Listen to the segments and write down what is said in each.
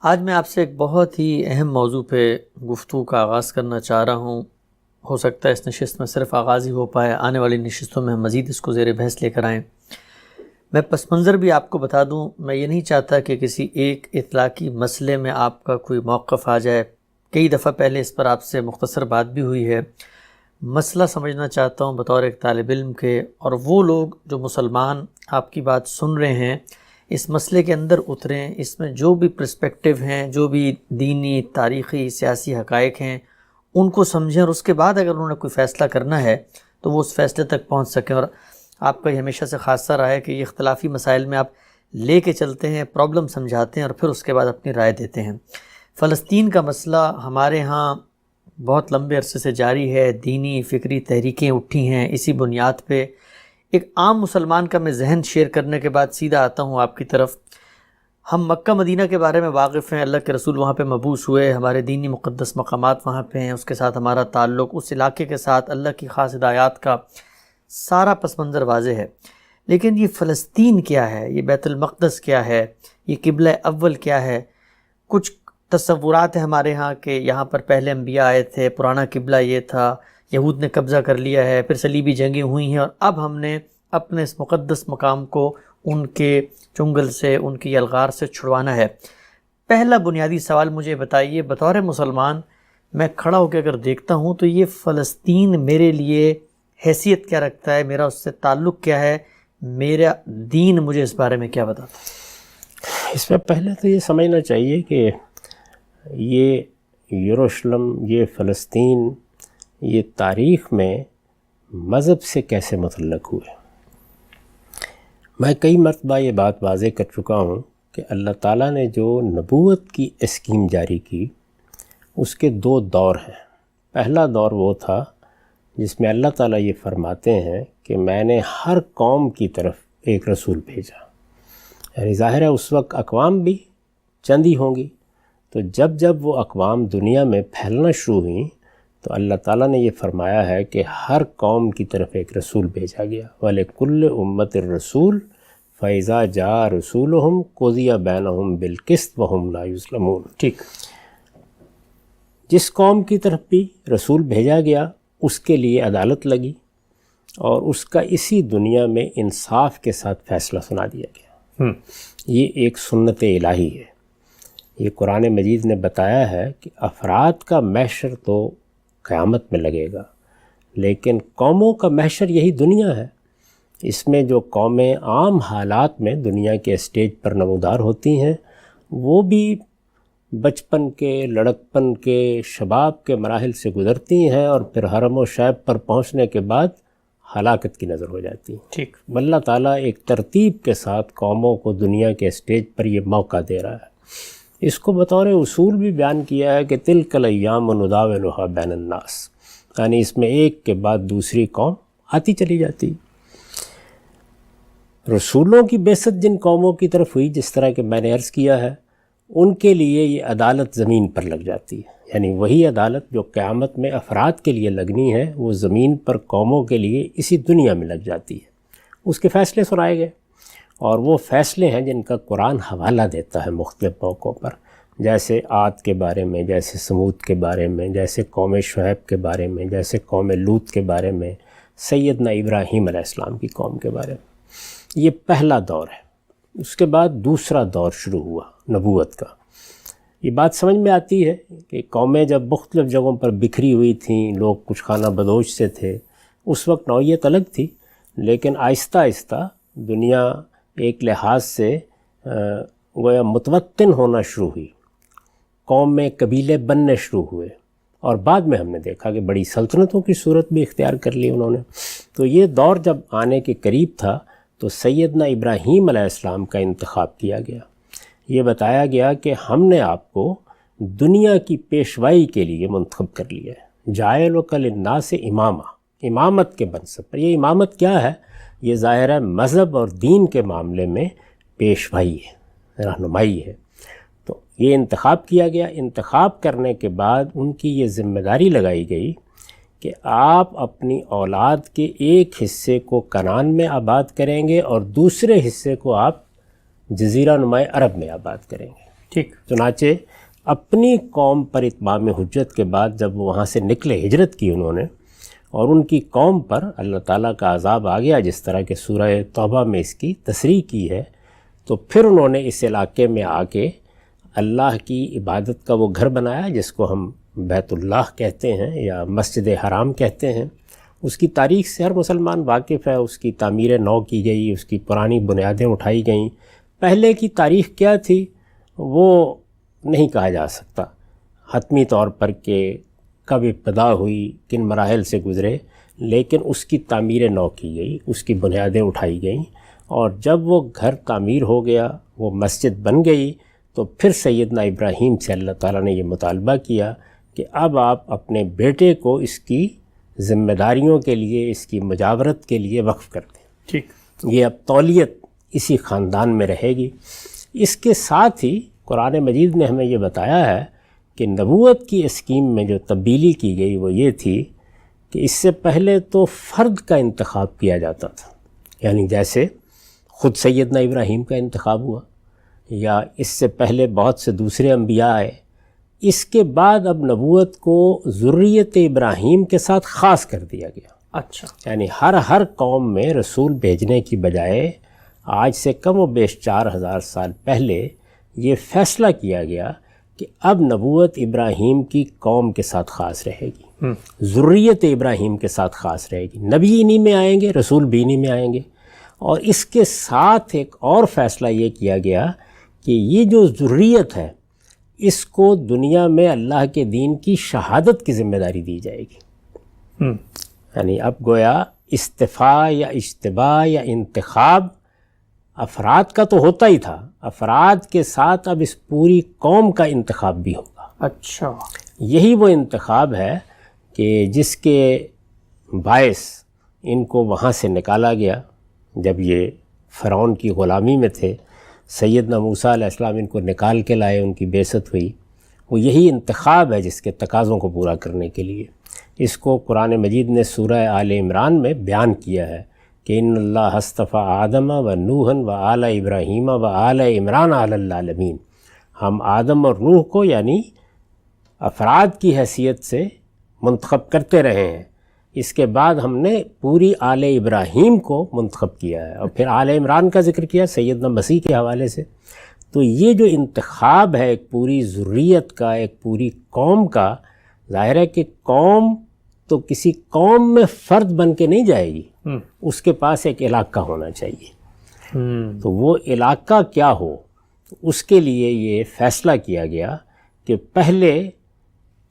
آج میں آپ سے ایک بہت ہی اہم موضوع پہ گفتگو کا آغاز کرنا چاہ رہا ہوں۔ ہو سکتا ہے اس نشست میں صرف آغاز ہی ہو پائے، آنے والی نشستوں میں ہم مزید اس کو زیر بحث لے کر آئیں۔ میں پس منظر بھی آپ کو بتا دوں، میں یہ نہیں چاہتا کہ کسی ایک اطلاقی مسئلے میں آپ کا کوئی موقف آ جائے۔ کئی دفعہ پہلے اس پر آپ سے مختصر بات بھی ہوئی ہے۔ مسئلہ سمجھنا چاہتا ہوں بطور ایک طالب علم کے، اور وہ لوگ جو مسلمان آپ کی بات سن رہے ہیں اس مسئلے کے اندر اتریں، اس میں جو بھی پرسپیکٹیو ہیں، جو بھی دینی، تاریخی، سیاسی حقائق ہیں ان کو سمجھیں، اور اس کے بعد اگر انہوں نے کوئی فیصلہ کرنا ہے تو وہ اس فیصلے تک پہنچ سکیں۔ اور آپ کا یہ ہمیشہ سے خاصہ رہا ہے کہ یہ اختلافی مسائل میں آپ لے کے چلتے ہیں، پرابلم سمجھاتے ہیں اور پھر اس کے بعد اپنی رائے دیتے ہیں۔ فلسطین کا مسئلہ ہمارے ہاں بہت لمبے عرصے سے جاری ہے، دینی فکری تحریکیں اٹھی ہیں اسی بنیاد پہ۔ ایک عام مسلمان کا میں ذہن شیئر کرنے کے بعد سیدھا آتا ہوں آپ کی طرف۔ ہم مکہ مدینہ کے بارے میں واقف ہیں، اللہ کے رسول وہاں پہ مبعوث ہوئے، ہمارے دینی مقدس مقامات وہاں پہ ہیں، اس کے ساتھ ہمارا تعلق، اس علاقے کے ساتھ اللہ کی خاص ہدایات کا سارا پس منظر واضح ہے۔ لیکن یہ فلسطین کیا ہے، یہ بیت المقدس کیا ہے، یہ قبلہ اول کیا ہے؟ کچھ تصورات ہیں ہمارے ہاں کہ یہاں پر پہلے انبیاء آئے تھے، پرانا قبلہ یہ تھا، یہود نے قبضہ کر لیا ہے، پھر صلیبی جنگیں ہوئی ہیں، اور اب ہم نے اپنے اس مقدس مقام کو ان کے چنگل سے، ان کی یلغار سے چھڑوانا ہے۔ پہلا بنیادی سوال مجھے بتائیے، بطور مسلمان میں کھڑا ہو کے اگر دیکھتا ہوں تو یہ فلسطین میرے لیے حیثیت کیا رکھتا ہے، میرا اس سے تعلق کیا ہے، میرا دین مجھے اس بارے میں کیا بتاتا ہے؟ اس میں پہلے تو یہ سمجھنا چاہیے کہ یہ یروشلم، یہ فلسطین، یہ تاریخ میں مذہب سے کیسے متعلق ہوئے۔ میں کئی مرتبہ یہ بات واضح کر چکا ہوں کہ اللہ تعالیٰ نے جو نبوت کی اسکیم جاری کی اس کے دو دور ہیں۔ پہلا دور وہ تھا جس میں اللہ تعالیٰ یہ فرماتے ہیں کہ میں نے ہر قوم کی طرف ایک رسول بھیجا، یعنی ظاہر ہے اس وقت اقوام بھی چند ہی ہوں گی، تو جب جب وہ اقوام دنیا میں پھیلنا شروع ہوئیں تو اللہ تعالیٰ نے یہ فرمایا ہے کہ ہر قوم کی طرف ایک رسول بھیجا گیا۔ وَلِكُلِّ أُمَّةٍ الرَّسُولُ فَإِذَا جَاءَ رَسُولُهُمْ قُضِيَ بَيْنَهُمْ بِالْقِسْطِ وَهُمْ لَا يُظْلَمُونَ۔ ٹھیک، جس قوم کی طرف بھی رسول بھیجا گیا اس کے لیے عدالت لگی اور اس کا اسی دنیا میں انصاف کے ساتھ فیصلہ سنا دیا گیا۔ یہ ایک سنت الہی ہے۔ یہ قرآن مجید نے بتایا ہے کہ افراد کا محشر تو قیامت میں لگے گا، لیکن قوموں کا محشر یہی دنیا ہے۔ اس میں جو قومیں عام حالات میں دنیا کے اسٹیج پر نمودار ہوتی ہیں وہ بھی بچپن کے، لڑکپن کے، شباب کے مراحل سے گزرتی ہیں اور پھر حرم و شیب پر پہنچنے کے بعد ہلاکت کی نظر ہو جاتی ہیں۔ ٹھیک، اللہ تعالیٰ ایک ترتیب کے ساتھ قوموں کو دنیا کے اسٹیج پر یہ موقع دے رہا ہے۔ اس کو بطور اصول بھی بیان کیا ہے کہ تلک الایام نداولها بین الناس، یعنی اس میں ایک کے بعد دوسری قوم آتی چلی جاتی۔ رسولوں کی بعثت جن قوموں کی طرف ہوئی، جس طرح کہ میں نے عرض کیا ہے، ان کے لیے یہ عدالت زمین پر لگ جاتی ہے، یعنی وہی عدالت جو قیامت میں افراد کے لیے لگنی ہے وہ زمین پر قوموں کے لیے اسی دنیا میں لگ جاتی ہے۔ اس کے فیصلے سنائے گئے، اور وہ فیصلے ہیں جن کا قرآن حوالہ دیتا ہے مختلف موقعوں پر، جیسے عاد کے بارے میں، جیسے سمود کے بارے میں، جیسے قوم شعیب کے بارے میں، جیسے قوم لوط کے بارے میں، سیدنا ابراہیم علیہ السلام کی قوم کے بارے میں۔ یہ پہلا دور ہے۔ اس کے بعد دوسرا دور شروع ہوا نبوت کا۔ یہ بات سمجھ میں آتی ہے کہ قومیں جب مختلف جگہوں پر بکھری ہوئی تھیں، لوگ کچھ خانہ بدوش سے تھے، اس وقت نوعیت الگ تھی، لیکن آہستہ آہستہ دنیا ایک لحاظ سے گویا متوطن ہونا شروع ہوئی، قوم میں قبیلے بننے شروع ہوئے، اور بعد میں ہم نے دیکھا کہ بڑی سلطنتوں کی صورت بھی اختیار کر لی انہوں نے۔ تو یہ دور جب آنے کے قریب تھا تو سیدنا ابراہیم علیہ السلام کا انتخاب کیا گیا۔ یہ بتایا گیا کہ ہم نے آپ کو دنیا کی پیشوائی کے لیے منتخب کر لیا ہے، جاعلک للناس اماما، امامت کے منصب پر۔ یہ امامت کیا ہے؟ یہ ظاہر ہے مذہب اور دین کے معاملے میں پیشوائی ہے، رہنمائی ہے۔ تو یہ انتخاب کیا گیا۔ انتخاب کرنے کے بعد ان کی یہ ذمہ داری لگائی گئی کہ آپ اپنی اولاد کے ایک حصے کو کنعان میں آباد کریں گے اور دوسرے حصے کو آپ جزیرہ نمائے عرب میں آباد کریں گے۔ ٹھیک. چنانچہ اپنی قوم پر اتمام حجت کے بعد جب وہاں سے نکلے، ہجرت کی انہوں نے، اور ان کی قوم پر اللہ تعالیٰ کا عذاب آ گیا جس طرح کہ سورہ توبہ میں اس کی تصریح کی ہے، تو پھر انہوں نے اس علاقے میں آ کے اللہ کی عبادت کا وہ گھر بنایا جس کو ہم بیت اللہ کہتے ہیں یا مسجد حرام کہتے ہیں. اس کی تاریخ سے ہر مسلمان واقف ہے. اس کی تعمیر نو کی گئی، اس کی پرانی بنیادیں اٹھائی گئیں. پہلے کی تاریخ کیا تھی وہ نہیں کہا جا سکتا حتمی طور پر کہ کب ابتدا ہوئی، کن مراحل سے گزرے، لیکن اس کی تعمیر نو کی گئی، اس کی بنیادیں اٹھائی گئیں، اور جب وہ گھر تعمیر ہو گیا، وہ مسجد بن گئی، تو پھر سیدنا ابراہیم سے اللہ تعالیٰ نے یہ مطالبہ کیا کہ اب آپ اپنے بیٹے کو اس کی ذمہ داریوں کے لیے، اس کی مجاورت کے لیے وقف کر دیں. ٹھیک. یہ اب تولیت اسی خاندان میں رہے گی. اس کے ساتھ ہی قرآن مجید نے ہمیں یہ بتایا ہے کہ نبوت کی اسکیم میں جو تبدیلی کی گئی وہ یہ تھی کہ اس سے پہلے تو فرد کا انتخاب کیا جاتا تھا، یعنی جیسے خود سیدنا ابراہیم کا انتخاب ہوا، یا اس سے پہلے بہت سے دوسرے انبیاء آئے. اس کے بعد اب نبوت کو ذریت ابراہیم کے ساتھ خاص کر دیا گیا. اچھا. یعنی ہر قوم میں رسول بھیجنے کی بجائے آج سے کم و بیش 4000 سال پہلے یہ فیصلہ کیا گیا کہ اب نبوت ابراہیم کی قوم کے ساتھ خاص رہے گی، ذریت ابراہیم کے ساتھ خاص رہے گی. نبی انہی میں آئیں گے، رسول بھی انہی میں آئیں گے. اور اس کے ساتھ ایک اور فیصلہ یہ کیا گیا کہ یہ جو ذریت ہے اس کو دنیا میں اللہ کے دین کی شہادت کی ذمہ داری دی جائے گی. یعنی اب گویا استفاء یا اجتباء یا انتخاب افراد کا تو ہوتا ہی تھا، افراد کے ساتھ اب اس پوری قوم کا انتخاب بھی ہوگا. اچھا. یہی وہ انتخاب ہے کہ جس کے باعث ان کو وہاں سے نکالا گیا جب یہ فرعون کی غلامی میں تھے. سیدنا موسیٰ علیہ السلام ان کو نکال کے لائے، ان کی بعثت ہوئی. وہ یہی انتخاب ہے جس کے تقاضوں کو پورا کرنے کے لیے. اس کو قرآن مجید نے سورہ آل عمران میں بیان کیا ہے کہ ان اللہ اصطفیٰ آدم و نوحًا و آل ابراہیم و آل عمران علی العالمین. ہم آدم اور نوح کو یعنی افراد کی حیثیت سے منتخب کرتے رہے ہیں. اس کے بعد ہم نے پوری آل ابراہیم کو منتخب کیا ہے، اور پھر آل عمران کا ذکر کیا سیدنا مسیح کے حوالے سے. تو یہ جو انتخاب ہے ایک پوری ذریت کا، ایک پوری قوم کا، ظاہر ہے کہ قوم تو کسی قوم میں فرد بن کے نہیں جائے گی، اس کے پاس ایک علاقہ ہونا چاہیے. تو وہ علاقہ کیا ہو، اس کے لیے یہ فیصلہ کیا گیا کہ پہلے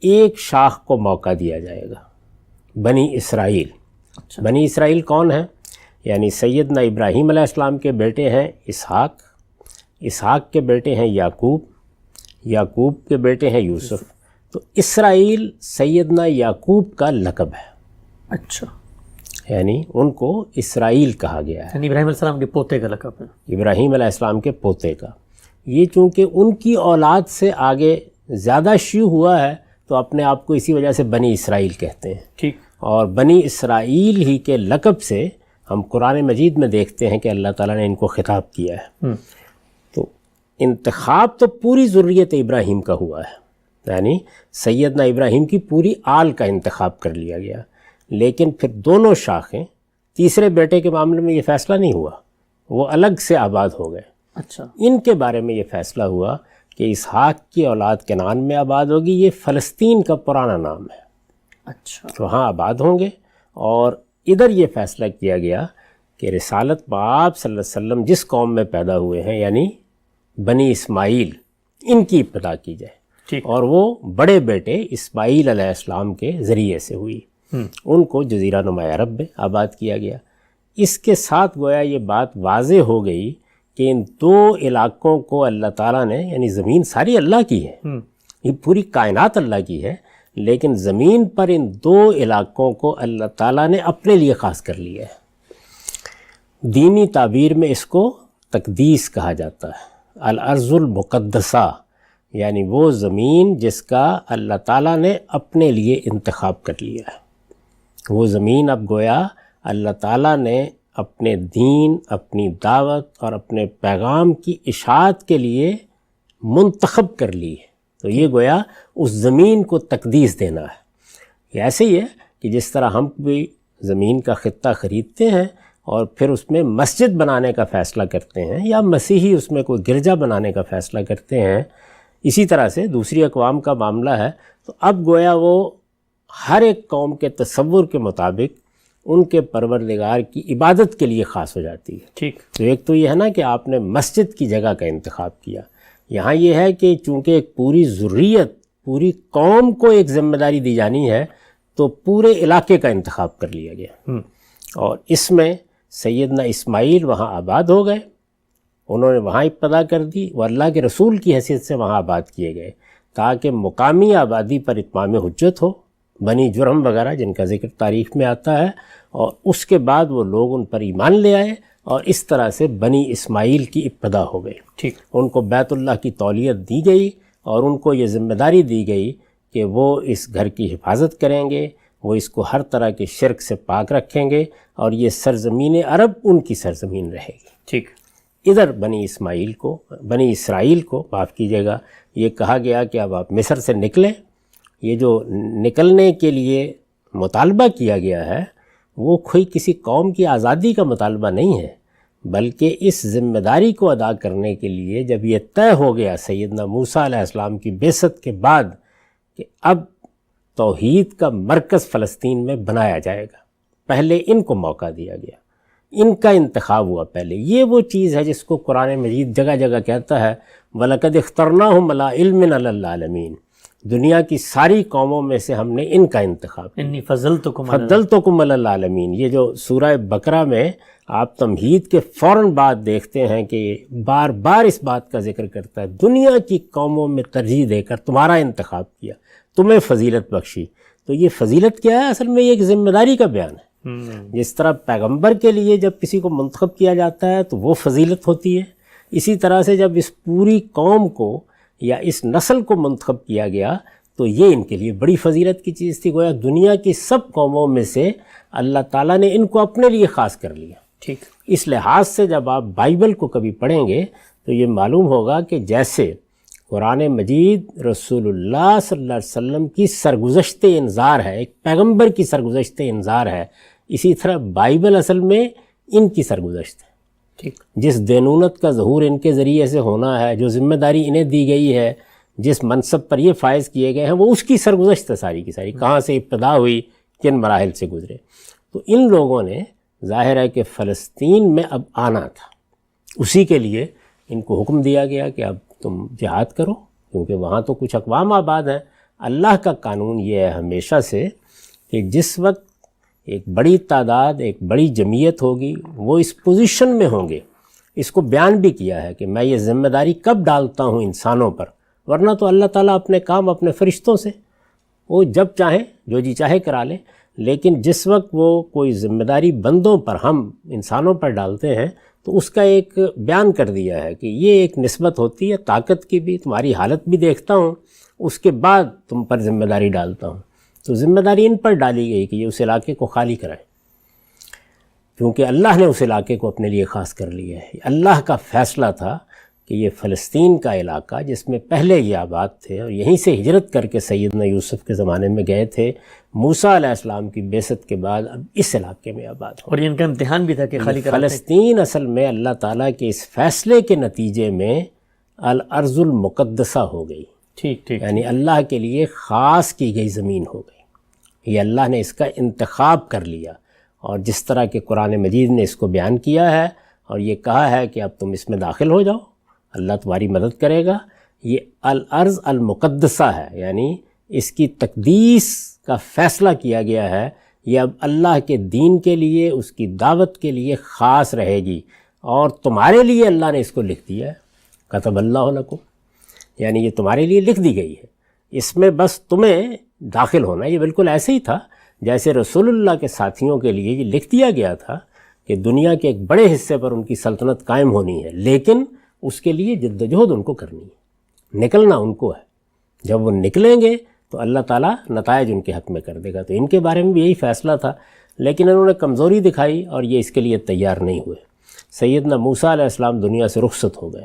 ایک شاخ کو موقع دیا جائے گا، بنی اسرائیل. بنی اسرائیل کون ہیں؟ یعنی سیدنا ابراہیم علیہ السلام کے بیٹے ہیں اسحاق، اسحاق کے بیٹے ہیں یعقوب، یعقوب کے بیٹے ہیں یوسف. تو اسرائیل سیدنا یعقوب کا لقب ہے. اچھا. یعنی ان کو اسرائیل کہا گیا ہے، یعنی ابراہیم علیہ السلام کے پوتے کا لقب ہے. ابراہیم علیہ السلام کے پوتے کا. یہ چونکہ ان کی اولاد سے آگے زیادہ شیوع ہوا ہے تو اپنے آپ کو اسی وجہ سے بنی اسرائیل کہتے ہیں. ٹھیک. اور بنی اسرائیل ہی کے لقب سے ہم قرآن مجید میں دیکھتے ہیں کہ اللہ تعالیٰ نے ان کو خطاب کیا ہے. تو انتخاب تو پوری ذریت ابراہیم کا ہوا ہے، یعنی سیدنا ابراہیم کی پوری آل کا انتخاب کر لیا گیا. لیکن پھر دونوں شاخیں، تیسرے بیٹے کے معاملے میں یہ فیصلہ نہیں ہوا، وہ الگ سے آباد ہو گئے. اچھا. ان کے بارے میں یہ فیصلہ ہوا کہ اسحاق کی اولاد کنعان میں آباد ہوگی. یہ فلسطین کا پرانا نام ہے. اچھا. تو ہاں آباد ہوں گے. اور ادھر یہ فیصلہ کیا گیا کہ رسالت آپ صلی اللہ علیہ وسلم جس قوم میں پیدا ہوئے ہیں یعنی بنی اسماعیل، ان کی ابتدا کی جائے. ٹھیک. اور وہ بڑے بیٹے اسماعیل علیہ السلام کے ذریعے سے ہوئی. ان کو جزیرہ نما عرب میں آباد کیا گیا. اس کے ساتھ گویا یہ بات واضح ہو گئی کہ ان دو علاقوں کو اللہ تعالیٰ نے، یعنی زمین ساری اللہ کی ہے، یہ پوری کائنات اللہ کی ہے، لیکن زمین پر ان دو علاقوں کو اللہ تعالیٰ نے اپنے لیے خاص کر لیا ہے. دینی تعبیر میں اس کو تقدیس کہا جاتا ہے، الارض المقدسہ، یعنی وہ زمین جس کا اللہ تعالیٰ نے اپنے لیے انتخاب کر لیا ہے. وہ زمین اب گویا اللہ تعالیٰ نے اپنے دین، اپنی دعوت اور اپنے پیغام کی اشاعت کے لیے منتخب کر لی ہے، تو یہ گویا اس زمین کو تقدیس دینا ہے۔ یہ ایسے ہی ہے کہ جس طرح ہم بھی زمین کا خطہ خریدتے ہیں اور پھر اس میں مسجد بنانے کا فیصلہ کرتے ہیں، یا مسیحی اس میں کوئی گرجا بنانے کا فیصلہ کرتے ہیں، اسی طرح سے دوسری اقوام کا معاملہ ہے۔ تو اب گویا وہ ہر ایک قوم کے تصور کے مطابق ان کے پروردگار کی عبادت کے لیے خاص ہو جاتی ہے۔ ٹھیک، تو ایک تو یہ ہے نا کہ آپ نے مسجد کی جگہ کا انتخاب کیا، یہاں یہ ہے کہ چونکہ ایک پوری ذریت، پوری قوم کو ایک ذمہ داری دی جانی ہے، تو پورے علاقے کا انتخاب کر لیا گیا، اور اس میں سیدنا اسماعیل وہاں آباد ہو گئے، انہوں نے وہاں ابتدا کر دی، وہ اللہ کے رسول کی حیثیت سے وہاں آباد کیے گئے تاکہ مقامی آبادی پر اتمام حجت ہو، بنی جرہم وغیرہ جن کا ذکر تاریخ میں آتا ہے، اور اس کے بعد وہ لوگ ان پر ایمان لے آئے، اور اس طرح سے بنی اسماعیل کی ابتدا ہو گئی۔ ٹھیک، ان کو بیت اللہ کی تولیت دی گئی، اور ان کو یہ ذمہ داری دی گئی کہ وہ اس گھر کی حفاظت کریں گے، وہ اس کو ہر طرح کے شرک سے پاک رکھیں گے، اور یہ سرزمین عرب ان کی سرزمین رہے گی۔ ٹھیک، ادھر بنی اسرائیل کو معاف کیجیے گا، یہ کہا گیا کہ اب آپ مصر سے نکلیں۔ یہ جو نکلنے کے لیے مطالبہ کیا گیا ہے وہ کوئی کسی قوم کی آزادی کا مطالبہ نہیں ہے، بلکہ اس ذمہ داری کو ادا کرنے کے لیے جب یہ طے ہو گیا سیدنا موسیٰ علیہ السلام کی بعثت کے بعد کہ اب توحید کا مرکز فلسطین میں بنایا جائے گا، پہلے ان کو موقع دیا گیا، ان کا انتخاب ہوا پہلے۔ یہ وہ چیز ہے جس کو قرآن مجید جگہ جگہ کہتا ہے وَلَقَدْ اخْتَرْنَاهُمْ عَلَىٰ عِلْمٍ عَلَى الْعَالَمِينَ، دنیا کی ساری قوموں میں سے ہم نے ان کا انتخاب کیا۔ انی فضلتکم فضلتکم علی العالمین، یہ جو سورہ بقرہ میں آپ تمہید کے فوراً بعد دیکھتے ہیں کہ بار بار اس بات کا ذکر کرتا ہے، دنیا کی قوموں میں ترجیح دے کر تمہارا انتخاب کیا، تمہیں فضیلت بخشی۔ تو یہ فضیلت کیا ہے؟ اصل میں یہ ایک ذمہ داری کا بیان ہے۔ جس طرح پیغمبر کے لیے جب کسی کو منتخب کیا جاتا ہے تو وہ فضیلت ہوتی ہے، اسی طرح سے جب اس پوری قوم کو یا اس نسل کو منتخب کیا گیا تو یہ ان کے لیے بڑی فضیلت کی چیز تھی۔ گویا دنیا کی سب قوموں میں سے اللہ تعالیٰ نے ان کو اپنے لیے خاص کر لیا۔ ٹھیک، اس لحاظ سے جب آپ بائبل کو کبھی پڑھیں گے تو یہ معلوم ہوگا کہ جیسے قرآن مجید رسول اللہ صلی اللہ علیہ وسلم کی سرگزشت انذار ہے، ایک پیغمبر کی سرگزشت انذار ہے، اسی طرح بائبل اصل میں ان کی سرگزشت ہے۔ ٹھیک، جس دینونت کا ظہور ان کے ذریعے سے ہونا ہے، جو ذمہ داری انہیں دی گئی ہے، جس منصب پر یہ فائز کیے گئے ہیں، وہ اس کی سرگزشت ہے ساری کی ساری، کہاں سے ابتدا ہوئی، کن مراحل سے گزرے۔ تو ان لوگوں نے ظاہر ہے کہ فلسطین میں اب آنا تھا، اسی کے لیے ان کو حکم دیا گیا کہ اب تم جہاد کرو، کیونکہ وہاں تو کچھ اقوام آباد ہیں۔ اللہ کا قانون یہ ہے ہمیشہ سے کہ جس وقت ایک بڑی تعداد، ایک بڑی جمعیت ہوگی، وہ اس پوزیشن میں ہوں گے، اس کو بیان بھی کیا ہے کہ میں یہ ذمہ داری کب ڈالتا ہوں انسانوں پر، ورنہ تو اللہ تعالیٰ اپنے کام اپنے فرشتوں سے وہ جب چاہیں جو جی چاہے کرا لیں، لیکن جس وقت وہ کوئی ذمہ داری بندوں پر، ہم انسانوں پر ڈالتے ہیں، تو اس کا ایک بیان کر دیا ہے کہ یہ ایک نسبت ہوتی ہے طاقت کی بھی، تمہاری حالت بھی دیکھتا ہوں، اس کے بعد تم پر ذمہ داری ڈالتا ہوں۔ تو ذمہ داری ان پر ڈالی گئی کہ یہ اس علاقے کو خالی کرائیں، کیونکہ اللہ نے اس علاقے کو اپنے لیے خاص کر لیا ہے۔ اللہ کا فیصلہ تھا کہ یہ فلسطین کا علاقہ جس میں پہلے یہ آباد تھے، اور یہیں سے ہجرت کر کے سیدنا یوسف کے زمانے میں گئے تھے، موسیٰ علیہ السلام کی بعثت کے بعد اب اس علاقے میں آباد ہو۔ اور یہ ان کا امتحان بھی تھا کہ خالی کراتے ہیں۔ فلسطین اصل میں اللہ تعالیٰ کے اس فیصلے کے نتیجے میں الارض المقدسہ ہو گئی، ٹھیک ٹھیک، یعنی اللہ کے لیے خاص کی گئی زمین ہو گئی۔ یہ اللہ نے اس کا انتخاب کر لیا، اور جس طرح کہ قرآن مجید نے اس کو بیان کیا ہے اور یہ کہا ہے کہ اب تم اس میں داخل ہو جاؤ، اللہ تمہاری مدد کرے گا۔ یہ الارض المقدسہ ہے، یعنی اس کی تقدیس کا فیصلہ کیا گیا ہے، یہ اب اللہ کے دین کے لیے، اس کی دعوت کے لیے خاص رہے گی، اور تمہارے لیے اللہ نے اس کو لکھ دیا ہے، کتب اللہ لکم، یعنی یہ تمہارے لیے لکھ دی گئی ہے، اس میں بس تمہیں داخل ہونا۔ یہ بالکل ایسے ہی تھا جیسے رسول اللہ کے ساتھیوں کے لیے یہ لکھ دیا گیا تھا کہ دنیا کے ایک بڑے حصے پر ان کی سلطنت قائم ہونی ہے، لیکن اس کے لیے جدوجہد ان کو کرنی ہے، نکلنا ان کو ہے۔ جب وہ نکلیں گے تو اللہ تعالیٰ نتائج ان کے حق میں کر دے گا۔ تو ان کے بارے میں بھی یہی فیصلہ تھا، لیکن انہوں نے کمزوری دکھائی اور یہ اس کے لیے تیار نہیں ہوئے۔ سیدنا موسیٰ علیہ السلام دنیا سے رخصت ہو گئے،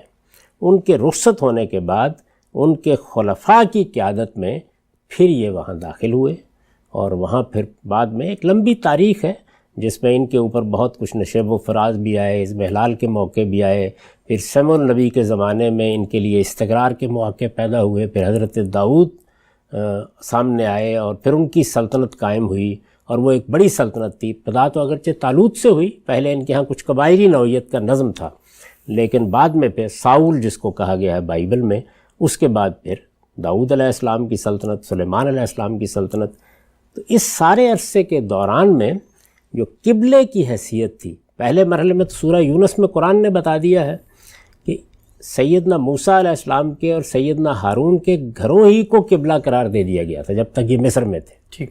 ان کے رخصت ہونے کے بعد ان کے خلفاء کی قیادت میں پھر یہ وہاں داخل ہوئے، اور وہاں پھر بعد میں ایک لمبی تاریخ ہے جس میں ان کے اوپر بہت کچھ نشیب و فراز بھی آئے، اس محلال کے موقع بھی آئے، پھر سمع النبی کے زمانے میں ان کے لیے استقرار کے مواقع پیدا ہوئے، پھر حضرت داؤد سامنے آئے اور پھر ان کی سلطنت قائم ہوئی، اور وہ ایک بڑی سلطنت تھی۔ ابتدا تو اگرچہ طالوت سے ہوئی، پہلے ان کے ہاں کچھ قبائلی نوعیت کا نظم تھا، لیکن بعد میں پھر ساؤل جس کو کہا گیا ہے بائبل میں، اس کے بعد پھر داؤد علیہ السلام کی سلطنت، سلیمان علیہ السلام کی سلطنت۔ تو اس سارے عرصے کے دوران میں جو قبلے کی حیثیت تھی، پہلے مرحلے میں تو سورہ یونس میں قرآن نے بتا دیا ہے کہ سیدنا موسیٰ علیہ السلام کے اور سیدنا ہارون کے گھروں ہی کو قبلہ قرار دے دیا گیا تھا جب تک یہ مصر میں تھے۔ ٹھیک۔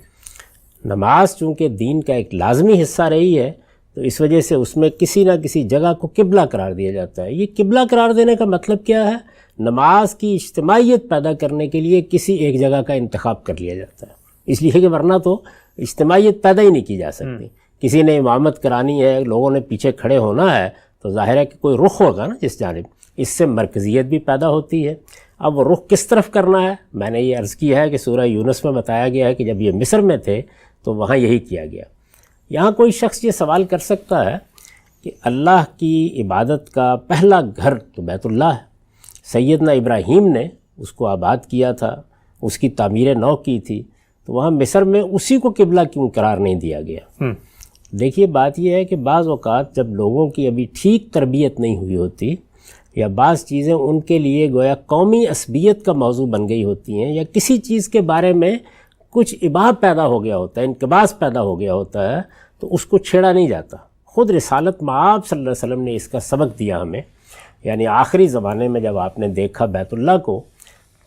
نماز چونکہ دین کا ایک لازمی حصہ رہی ہے، تو اس وجہ سے اس میں کسی نہ کسی جگہ کو قبلہ قرار دیا جاتا ہے۔ یہ قبلہ قرار دینے کا مطلب کیا ہے؟ نماز کی اجتماعیت پیدا کرنے کے لیے کسی ایک جگہ کا انتخاب کر لیا جاتا ہے، اس لیے کہ ورنہ تو اجتماعیت پیدا ہی نہیں کی جا سکتی۔ کسی نے امامت کرانی ہے، لوگوں نے پیچھے کھڑے ہونا ہے، تو ظاہر ہے کہ کوئی رخ ہوگا نا جس جانب، اس سے مرکزیت بھی پیدا ہوتی ہے۔ اب وہ رخ کس طرف کرنا ہے؟ میں نے یہ عرض کیا ہے کہ سورہ یونس میں بتایا گیا ہے کہ جب یہ مصر میں تھے تو وہاں یہی کیا گیا۔ یہاں کوئی شخص یہ سوال کر سکتا ہے کہ اللہ کی عبادت کا پہلا گھر تو بیت اللہ ہے، سیدنا ابراہیم نے اس کو آباد کیا تھا، اس کی تعمیر نو کی تھی، تو وہاں مصر میں اسی کو قبلہ کیوں قرار نہیں دیا گیا؟ دیکھیے بات یہ ہے کہ بعض اوقات جب لوگوں کی ابھی ٹھیک تربیت نہیں ہوئی ہوتی، یا بعض چیزیں ان کے لیے گویا قومی عصبیت کا موضوع بن گئی ہوتی ہیں، یا کسی چیز کے بارے میں کچھ اباہ پیدا ہو گیا ہوتا ہے، انقباض پیدا ہو گیا ہوتا ہے، تو اس کو چھیڑا نہیں جاتا۔ خود رسالت مآب صلی اللہ علیہ وسلم نے اس کا سبق دیا ہمیں، یعنی آخری زمانے میں جب آپ نے دیکھا بیت اللہ کو،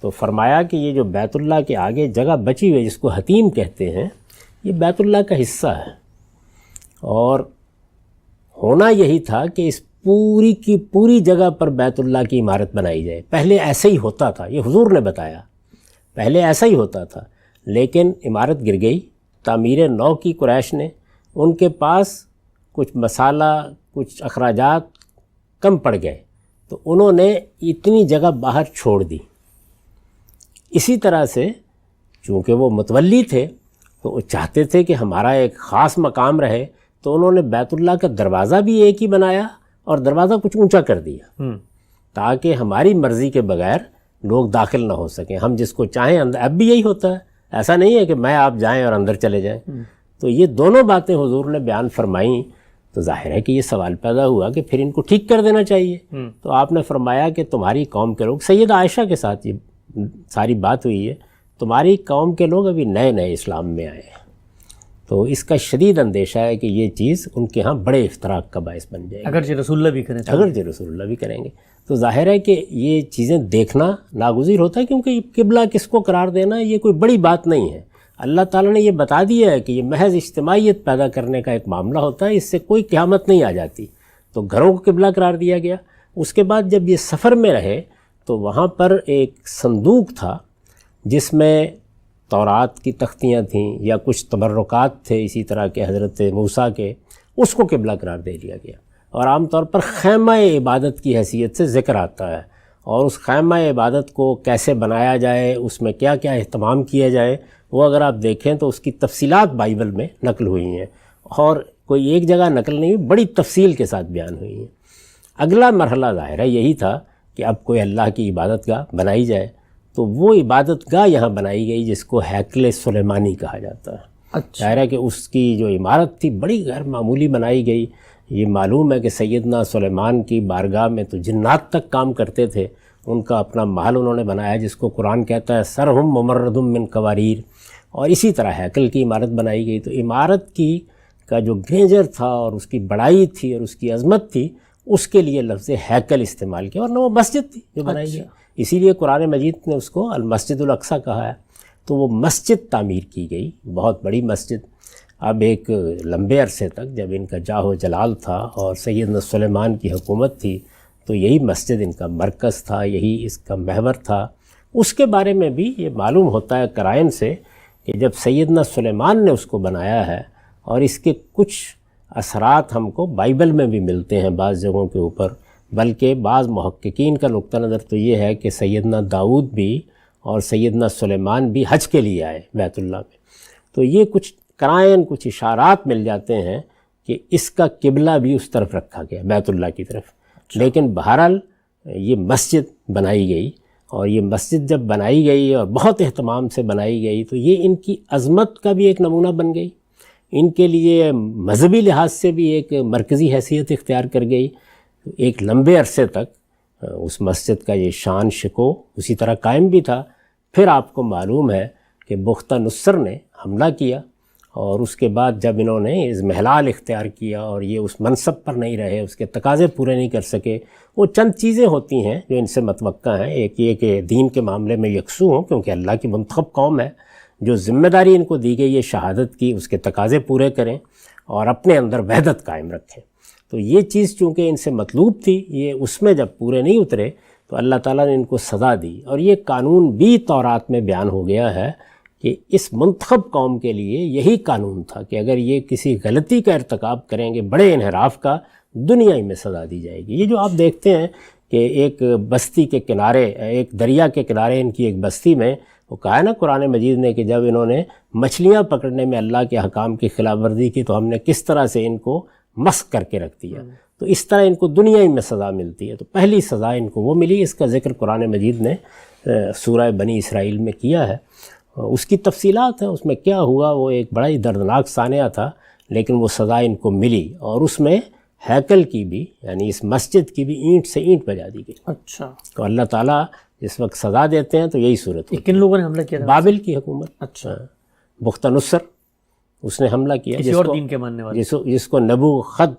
تو فرمایا کہ یہ جو بیت اللہ کے آگے جگہ بچی ہوئی جس کو حتیم کہتے ہیں، یہ بیت اللہ کا حصہ ہے، اور ہونا یہی تھا کہ اس پوری کی پوری جگہ پر بیت اللہ کی عمارت بنائی جائے۔ پہلے ایسے ہی ہوتا تھا، یہ حضور نے بتایا، پہلے ایسا ہی ہوتا تھا، لیکن عمارت گر گئی، تعمیر نو کی قریش نے، ان کے پاس کچھ مسالہ، کچھ اخراجات کم پڑ گئے، تو انہوں نے اتنی جگہ باہر چھوڑ دی۔ اسی طرح سے چونکہ وہ متولی تھے تو وہ چاہتے تھے کہ ہمارا ایک خاص مقام رہے، تو انہوں نے بیت اللہ کا دروازہ بھی ایک ہی بنایا اور دروازہ کچھ اونچا کر دیا تاکہ ہماری مرضی کے بغیر لوگ داخل نہ ہو سکیں، ہم جس کو چاہیں اندر۔ اب بھی یہی ہوتا ہے، ایسا نہیں ہے کہ میں آپ جائیں اور اندر چلے جائیں۔ تو یہ دونوں باتیں حضور نے بیان فرمائیں، تو ظاہر ہے کہ یہ سوال پیدا ہوا کہ پھر ان کو ٹھیک کر دینا چاہیے۔ تو آپ نے فرمایا کہ تمہاری قوم کے لوگ، سیدہ عائشہ کے ساتھ یہ ساری بات ہوئی ہے، تمہاری قوم کے لوگ ابھی نئے نئے اسلام میں آئے ہیں، تو اس کا شدید اندیشہ ہے کہ یہ چیز ان کے ہاں بڑے افتراق کا باعث بن جائے گی، اگرچہ رسول اللہ بھی کریں، اگرچہ رسول اللہ بھی کریں گے۔ تو ظاہر ہے کہ یہ چیزیں دیکھنا ناگزیر ہوتا ہے، کیونکہ قبلہ کس کو قرار دینا یہ کوئی بڑی بات نہیں ہے۔ اللہ تعالیٰ نے یہ بتا دیا ہے کہ یہ محض اجتماعیت پیدا کرنے کا ایک معاملہ ہوتا ہے، اس سے کوئی قیامت نہیں آ جاتی۔ تو گھروں کو قبلہ قرار دیا گیا۔ اس کے بعد جب یہ سفر میں رہے تو وہاں پر ایک صندوق تھا جس میں تورات کی تختیاں تھیں یا کچھ تبرکات تھے اسی طرح کے حضرت موسیٰ کے، اس کو قبلہ قرار دے دیا گیا، اور عام طور پر خیمہ عبادت کی حیثیت سے ذکر آتا ہے، اور اس خیمہ عبادت کو کیسے بنایا جائے، اس میں کیا کیا اہتمام کیا جائے، وہ اگر آپ دیکھیں تو اس کی تفصیلات بائبل میں نقل ہوئی ہیں، اور کوئی ایک جگہ نقل نہیں ہوئی، بڑی تفصیل کے ساتھ بیان ہوئی ہیں۔ اگلا مرحلہ ظاہر ہے یہی تھا کہ اب کوئی اللہ کی عبادت گاہ بنائی جائے، تو وہ عبادت گاہ یہاں بنائی گئی جس کو ہیکل سلیمانی کہا جاتا ہے۔ اچھا، ظاہر ہے کہ اس کی جو عمارت تھی بڑی غیر معمولی بنائی گئی۔ یہ معلوم ہے کہ سیدنا سلیمان کی بارگاہ میں تو جنات تک کام کرتے تھے، ان کا اپنا محل انہوں نے بنایا جس کو قرآن کہتا ہے سرہم ممرد من قواریر، اور اسی طرح ہیکل کی عمارت بنائی گئی۔ تو عمارت کی کا جو گرینجر تھا اور اس کی بڑائی تھی اور اس کی عظمت تھی، اس کے لیے لفظ ہیکل استعمال کیا، اور نہ وہ مسجد تھی جو بنائی گئی، اسی لیے قرآن مجید نے اس کو المسجد الاقصیٰ کہا ہے۔ تو وہ مسجد تعمیر کی گئی، بہت بڑی مسجد۔ اب ایک لمبے عرصے تک جب ان کا جاہ و جلال تھا اور سیدنا سلیمان کی حکومت تھی، تو یہی مسجد ان کا مرکز تھا، یہی اس کا محور تھا۔ اس کے بارے میں بھی یہ معلوم ہوتا ہے قرائن سے کہ جب سیدنا سلیمان نے اس کو بنایا ہے، اور اس کے کچھ اثرات ہم کو بائبل میں بھی ملتے ہیں بعض جگہوں کے اوپر، بلکہ بعض محققین کا نقطہ نظر تو یہ ہے کہ سیدنا داؤد بھی اور سیدنا سلیمان بھی حج کے لیے آئے بیت اللہ میں. تو یہ کچھ قرائن، کچھ اشارات مل جاتے ہیں کہ اس کا قبلہ بھی اس طرف رکھا گیا، بیت اللہ کی طرف. لیکن بہرحال یہ مسجد بنائی گئی، اور یہ مسجد جب بنائی گئی اور بہت اہتمام سے بنائی گئی تو یہ ان کی عظمت کا بھی ایک نمونہ بن گئی، ان کے لیے مذہبی لحاظ سے بھی ایک مرکزی حیثیت اختیار کر گئی. ایک لمبے عرصے تک اس مسجد کا یہ شان شکو اسی طرح قائم بھی تھا. پھر آپ کو معلوم ہے کہ بختہ نصر نے حملہ کیا، اور اس کے بعد جب انہوں نے اضمحلال اختیار کیا اور یہ اس منصب پر نہیں رہے، اس کے تقاضے پورے نہیں کر سکے. وہ چند چیزیں ہوتی ہیں جو ان سے متوقع ہیں. ایک یہ کہ دین کے معاملے میں یکسو ہوں، کیونکہ اللہ کی منتخب قوم ہے، جو ذمہ داری ان کو دی گئی ہے شہادت کی، اس کے تقاضے پورے کریں اور اپنے اندر وحدت قائم رکھیں. تو یہ چیز چونکہ ان سے مطلوب تھی، یہ اس میں جب پورے نہیں اترے تو اللہ تعالیٰ نے ان کو سزا دی. اور یہ قانون بھی تورات میں بیان ہو گیا ہے کہ اس منتخب قوم کے لیے یہی قانون تھا کہ اگر یہ کسی غلطی کا ارتکاب کریں گے، بڑے انحراف کا، دنیا ہی میں سزا دی جائے گی. یہ جو آپ دیکھتے ہیں کہ ایک بستی کے کنارے، ایک دریا کے کنارے ان کی ایک بستی میں، وہ کہا ہے نا قرآن مجید نے کہ جب انہوں نے مچھلیاں پکڑنے میں اللہ کے حکام کی خلاف ورزی کی تو ہم نے کس طرح سے ان کو مسخ کر کے رکھ دیا. تو اس طرح ان کو دنیا ہی میں سزا ملتی ہے. تو پہلی سزا ان کو وہ ملی. اس کا ذکر قرآن مجید نے سورہ بنی اسرائیل میں کیا ہے. اس کی تفصیلات ہیں، اس میں کیا ہوا، وہ ایک بڑا ہی دردناک سانحہ تھا، لیکن وہ سزا ان کو ملی. اور اس میں ہیکل کی بھی، یعنی اس مسجد کی بھی اینٹ سے اینٹ بجا دی گئی. اچھا. تو اللہ تعالیٰ جس وقت سزا دیتے ہیں تو یہی صورت ہے. کن لوگوں نے حملہ کیا تھا؟ بابل کی حکومت. اچھا. بختہ نصر، اس نے حملہ کیا، کسی اور دین کے ماننے والے، جس کو نبو خد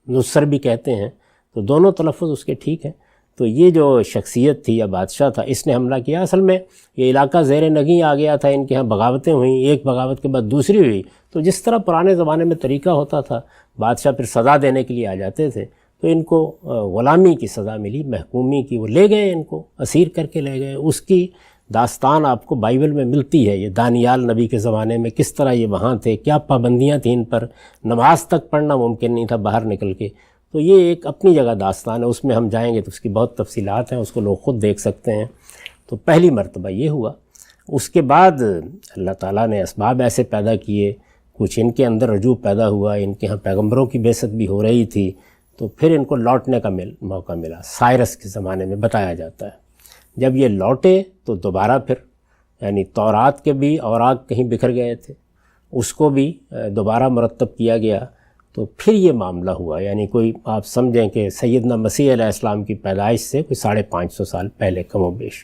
نصر بھی کہتے ہیں. تو دونوں تلفظ اس کے ٹھیک ہیں. تو یہ جو شخصیت تھی یا بادشاہ تھا، اس نے حملہ کیا. اصل میں یہ علاقہ زیر نگیں آ گیا تھا، ان کے ہاں بغاوتیں ہوئیں، ایک بغاوت کے بعد دوسری ہوئی. تو جس طرح پرانے زمانے میں طریقہ ہوتا تھا، بادشاہ پھر سزا دینے کے لیے آ جاتے تھے، تو ان کو غلامی کی سزا ملی، محکومی کی. وہ لے گئے، ان کو اسیر کر کے لے گئے. اس کی داستان آپ کو بائبل میں ملتی ہے. یہ دانیال نبی کے زمانے میں کس طرح یہ وہاں تھے، کیا پابندیاں تھیں ان پر، نماز تک پڑھنا ممکن نہیں تھا باہر نکل کے. تو یہ ایک اپنی جگہ داستان ہے، اس میں ہم جائیں گے تو اس کی بہت تفصیلات ہیں، اس کو لوگ خود دیکھ سکتے ہیں. تو پہلی مرتبہ یہ ہوا. اس کے بعد اللہ تعالیٰ نے اسباب ایسے پیدا کیے، کچھ ان کے اندر رجوع پیدا ہوا. ان کے ہاں پیغمبروں کی بعثت بھی ہو رہی تھی، تو پھر ان کو لوٹنے کا موقع ملا. سائرس کے زمانے میں بتایا جاتا ہے جب یہ لوٹے تو دوبارہ پھر، یعنی تورات کے بھی اوراق کہیں بکھر گئے تھے، اس کو بھی دوبارہ مرتب کیا گیا. تو پھر یہ معاملہ ہوا، یعنی کوئی آپ سمجھیں کہ سیدنا مسیح علیہ السلام کی پیدائش سے کوئی 550 سال پہلے کم و بیش.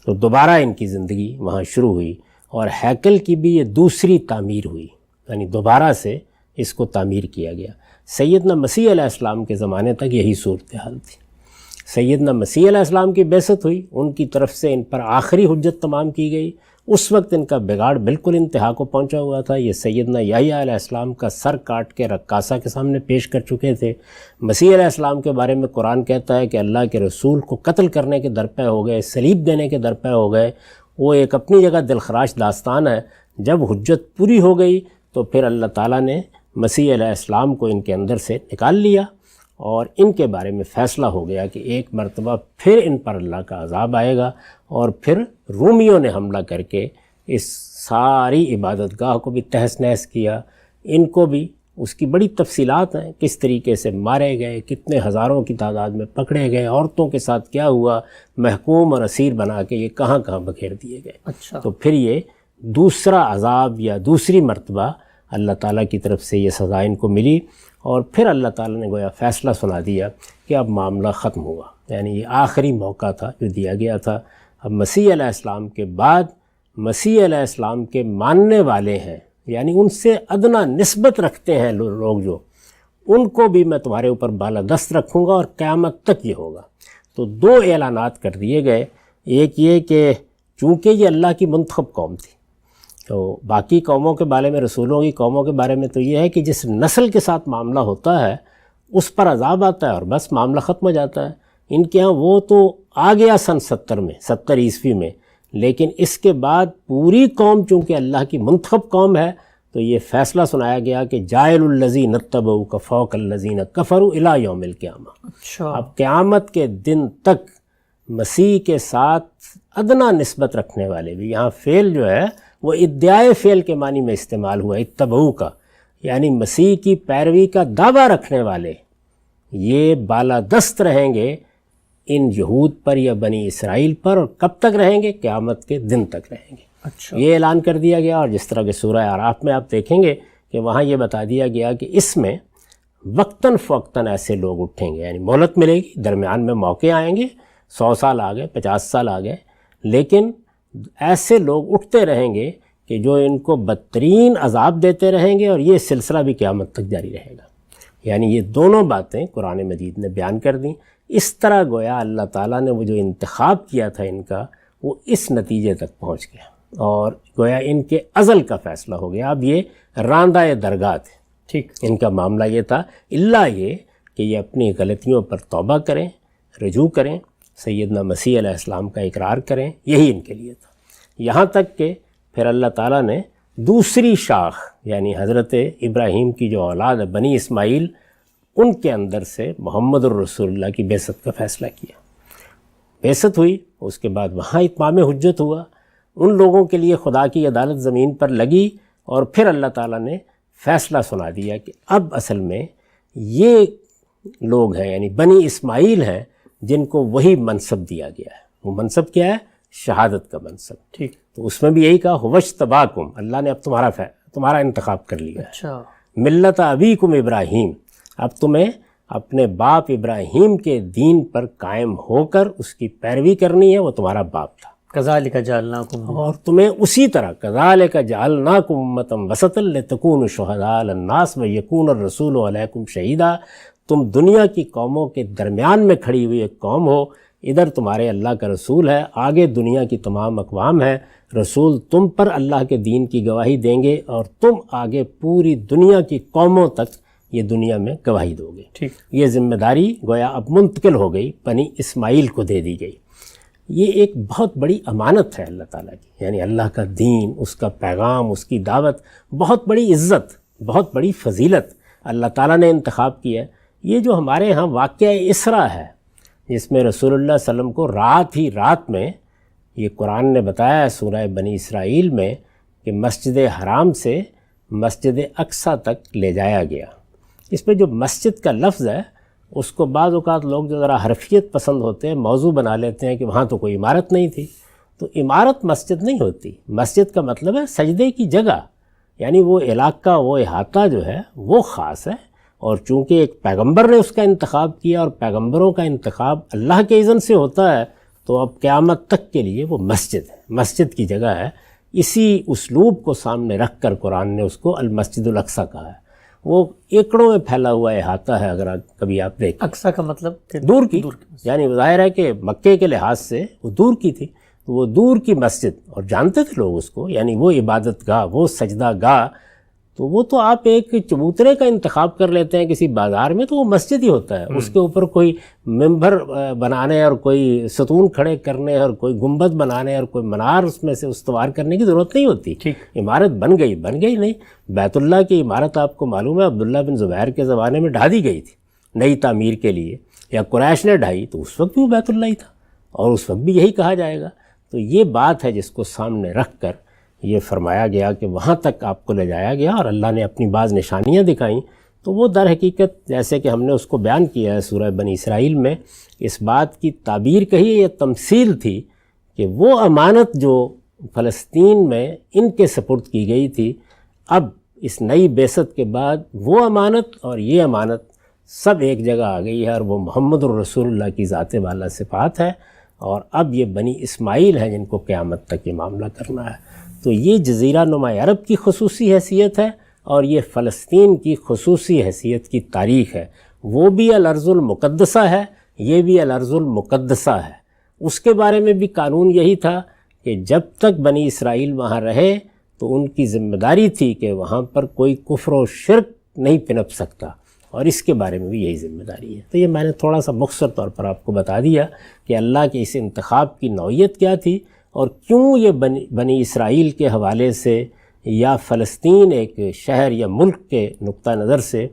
تو دوبارہ ان کی زندگی وہاں شروع ہوئی، اور ہیکل کی بھی یہ دوسری تعمیر ہوئی، یعنی دوبارہ سے اس کو تعمیر کیا گیا. سیدنا مسیح علیہ السلام کے زمانے تک یہی صورتحال تھی. سیدنا مسیح علیہ السلام کی بعثت ہوئی، ان کی طرف سے ان پر آخری حجت تمام کی گئی. اس وقت ان کا بگاڑ بالکل انتہا کو پہنچا ہوا تھا. یہ سیدنا یحییٰ علیہ السلام کا سر کاٹ کے رقاصہ کے سامنے پیش کر چکے تھے. مسیح علیہ السلام کے بارے میں قرآن کہتا ہے کہ اللہ کے رسول کو قتل کرنے کے درپے ہو گئے، صلیب دینے کے درپے ہو گئے. وہ ایک اپنی جگہ دلخراش داستان ہے. جب حجت پوری ہو گئی تو پھر اللہ تعالیٰ نے مسیح علیہ السلام کو ان کے اندر سے نکال لیا، اور ان کے بارے میں فیصلہ ہو گیا کہ ایک مرتبہ پھر ان پر اللہ کا عذاب آئے گا. اور پھر رومیوں نے حملہ کر کے اس ساری عبادت گاہ کو بھی تہس نہس کیا. ان کو بھی اس کی بڑی تفصیلات ہیں، کس طریقے سے مارے گئے، کتنے ہزاروں کی تعداد میں پکڑے گئے، عورتوں کے ساتھ کیا ہوا، محکوم اور اسیر بنا کے یہ کہاں کہاں بکھیر دیے گئے. اچھا. تو پھر یہ دوسرا عذاب یا دوسری مرتبہ اللہ تعالیٰ کی طرف سے یہ سزا ان کو ملی. اور پھر اللہ تعالیٰ نے گویا فیصلہ سنا دیا کہ اب معاملہ ختم ہوا، یعنی یہ آخری موقع تھا جو دیا گیا تھا. اب مسیح علیہ السلام کے بعد مسیح علیہ السلام کے ماننے والے ہیں، یعنی ان سے ادنا نسبت رکھتے ہیں لوگ، جو ان کو بھی میں تمہارے اوپر بالادست رکھوں گا، اور قیامت تک یہ ہوگا. تو 2 اعلانات کر دیے گئے. ایک یہ کہ چونکہ یہ اللہ کی منتخب قوم تھی، تو باقی قوموں کے بارے میں، رسولوں کی قوموں کے بارے میں تو یہ ہے کہ جس نسل کے ساتھ معاملہ ہوتا ہے اس پر عذاب آتا ہے اور بس معاملہ ختم ہو جاتا ہے. ان کے ہاں وہ تو آ گیا سن 70 عیسوی میں، لیکن اس کے بعد پوری قوم چونکہ اللہ کی منتخب قوم ہے تو یہ فیصلہ سنایا گیا کہ جاعل الذین اتبعوک فوق الذین کفروا الی یوم القیامہ. اچھا. اب قیامت کے دن تک مسیح کے ساتھ ادنا نسبت رکھنے والے بھی، یہاں فعل جو ہے وہ ادعائے فعل کے معنی میں استعمال ہوا اتبعو کا، یعنی مسیح کی پیروی کا دعویٰ رکھنے والے یہ بالادست رہیں گے ان یہود پر یا بنی اسرائیل پر. اور کب تک رہیں گے؟ قیامت کے دن تک رہیں گے. اچھا. یہ اعلان کر دیا گیا. اور جس طرح کہ سورہ اعراف میں آپ دیکھیں گے کہ وہاں یہ بتا دیا گیا کہ اس میں وقتاً فوقتاً ایسے لوگ اٹھیں گے، یعنی مہلت ملے گی، درمیان میں موقع آئیں گے، 100 سال آ گئے، 50 سال آ گئے، لیکن ایسے لوگ اٹھتے رہیں گے کہ جو ان کو بدترین عذاب دیتے رہیں گے، اور یہ سلسلہ بھی قیامت تک جاری رہے گا. یعنی یہ دونوں باتیں قرآن مجید نے بیان کر دیں. اس طرح گویا اللہ تعالیٰ نے وہ جو انتخاب کیا تھا ان کا، وہ اس نتیجے تک پہنچ گیا، اور گویا ان کے ازل کا فیصلہ ہو گیا. اب یہ راندہ درگاہ تھے. ٹھیک. ان کا معاملہ یہ تھا، اللہ یہ کہ یہ اپنی غلطیوں پر توبہ کریں، رجوع کریں، سیدنا مسیح علیہ السلام کا اقرار کریں، یہی ان کے لیے تھا. یہاں تک کہ پھر اللہ تعالیٰ نے دوسری شاخ یعنی حضرت ابراہیم کی جو اولاد ہے بنی اسماعیل، ان کے اندر سے محمد الرسول اللہ کی بعثت کا فیصلہ کیا. بعثت ہوئی، اس کے بعد وہاں اتمام حجت ہوا، ان لوگوں کے لیے خدا کی عدالت زمین پر لگی، اور پھر اللہ تعالیٰ نے فیصلہ سنا دیا کہ اب اصل میں یہ لوگ ہیں یعنی بنی اسماعیل ہیں جن کو وہی منصب دیا گیا ہے. وہ منصب کیا ہے؟ شہادت کا منصب. ٹھیک. تو اس میں بھی یہی کہا ہوجتباکم، اللہ نے اب تمہارا انتخاب کر لیا. اچھا. ملت ابیکم ابراہیم، اب تمہیں اپنے باپ ابراہیم کے دین پر قائم ہو کر اس کی پیروی کرنی ہے، وہ تمہارا باپ تھا. کذالک جعلناکم، اور تمہیں اسی طرح کذالک جعلناکم امۃ وسطا لتکونوا شہداء علی الناس ویکون الرسول علیکم شہیدا. تم دنیا کی قوموں کے درمیان میں کھڑی ہوئی ایک قوم ہو، ادھر تمہارے اللہ کا رسول ہے، آگے دنیا کی تمام اقوام ہیں، رسول تم پر اللہ کے دین کی گواہی دیں گے، اور تم آگے پوری دنیا کی قوموں تک یہ دنیا میں گواہی دو گے. ٹھیک. یہ ذمہ داری گویا اب منتقل ہو گئی، بنی اسماعیل کو دے دی گئی. یہ ایک بہت بڑی امانت ہے اللہ تعالیٰ کی، یعنی اللہ کا دین، اس کا پیغام، اس کی دعوت، بہت بڑی عزت، بہت بڑی فضیلت اللہ تعالیٰ نے انتخاب کی ہے. یہ جو ہمارے ہاں واقعہ اسرا ہے، جس میں رسول اللہ صلی اللہ علیہ وسلم کو رات ہی رات میں، یہ قرآن نے بتایا ہے سورہ بنی اسرائیل میں، کہ مسجد حرام سے مسجد اقصیٰ تک لے جایا گیا. اس میں جو مسجد کا لفظ ہے، اس کو بعض اوقات لوگ جو ذرا حرفیت پسند ہوتے ہیں موضوع بنا لیتے ہیں کہ وہاں تو کوئی عمارت نہیں تھی. تو عمارت مسجد نہیں ہوتی. مسجد کا مطلب ہے سجدے کی جگہ، یعنی وہ علاقہ، وہ احاطہ جو ہے وہ خاص ہے. اور چونکہ ایک پیغمبر نے اس کا انتخاب کیا، اور پیغمبروں کا انتخاب اللہ کے اذن سے ہوتا ہے، تو اب قیامت تک کے لیے وہ مسجد ہے، مسجد کی جگہ ہے. اسی اسلوب کو سامنے رکھ کر قرآن نے اس کو المسجد الاقصیٰ کہا ہے. وہ ایکڑوں میں پھیلا ہوا احاطہ ہے. اگر کبھی آپ دیکھیں، اقصیٰ کا مطلب دور کی، یعنی ظاہر ہے کہ مکے کے لحاظ سے وہ دور کی تھی، تو وہ دور کی مسجد، اور جانتے تھے لوگ اس کو، یعنی وہ عبادت گاہ، وہ سجدہ گاہ. تو وہ تو آپ ایک چبوترے کا انتخاب کر لیتے ہیں کسی بازار میں، تو وہ مسجد ہی ہوتا ہے. اس کے اوپر کوئی ممبر بنانے اور کوئی ستون کھڑے کرنے اور کوئی گنبد بنانے اور کوئی منار اس میں سے استوار کرنے کی ضرورت نہیں ہوتی. عمارت بن گئی نہیں. بیت اللہ کی عمارت آپ کو معلوم ہے عبداللہ بن زبیر کے زمانے میں ڈھا دی گئی تھی نئی تعمیر کے لیے، یا قریش نے ڈھائی، تو اس وقت بھی وہ بیت اللہ ہی تھا، اور اس وقت بھی یہی کہا جائے گا. تو یہ بات ہے جس کو سامنے رکھ کر یہ فرمایا گیا کہ وہاں تک آپ کو لے جایا گیا، اور اللہ نے اپنی بعض نشانیاں دکھائیں. تو وہ در حقیقت جیسے کہ ہم نے اس کو بیان کیا ہے سورہ بنی اسرائیل میں، اس بات کی تعبیر کہی، یہ تمثیل تھی کہ وہ امانت جو فلسطین میں ان کے سپرد کی گئی تھی، اب اس نئی بعثت کے بعد وہ امانت اور یہ امانت سب ایک جگہ آ گئی ہے، اور وہ محمد الرسول اللہ کی ذات والا صفات ہے. اور اب یہ بنی اسماعیل ہیں جن کو قیامت تک یہ معاملہ کرنا ہے. تو یہ جزیرہ نما عرب کی خصوصی حیثیت ہے، اور یہ فلسطین کی خصوصی حیثیت کی تاریخ ہے. وہ بھی الارض المقدسہ ہے، یہ بھی الارض المقدسہ ہے. اس کے بارے میں بھی قانون یہی تھا کہ جب تک بنی اسرائیل وہاں رہے تو ان کی ذمہ داری تھی کہ وہاں پر کوئی کفر و شرک نہیں پنپ سکتا، اور اس کے بارے میں بھی یہی ذمہ داری ہے. تو یہ میں نے تھوڑا سا مختصر طور پر آپ کو بتا دیا کہ اللہ کے اس انتخاب کی نوعیت کیا تھی، اور کیوں یہ بنی اسرائیل کے حوالے سے یا فلسطین ایک شہر یا ملک کے نقطہ نظر سے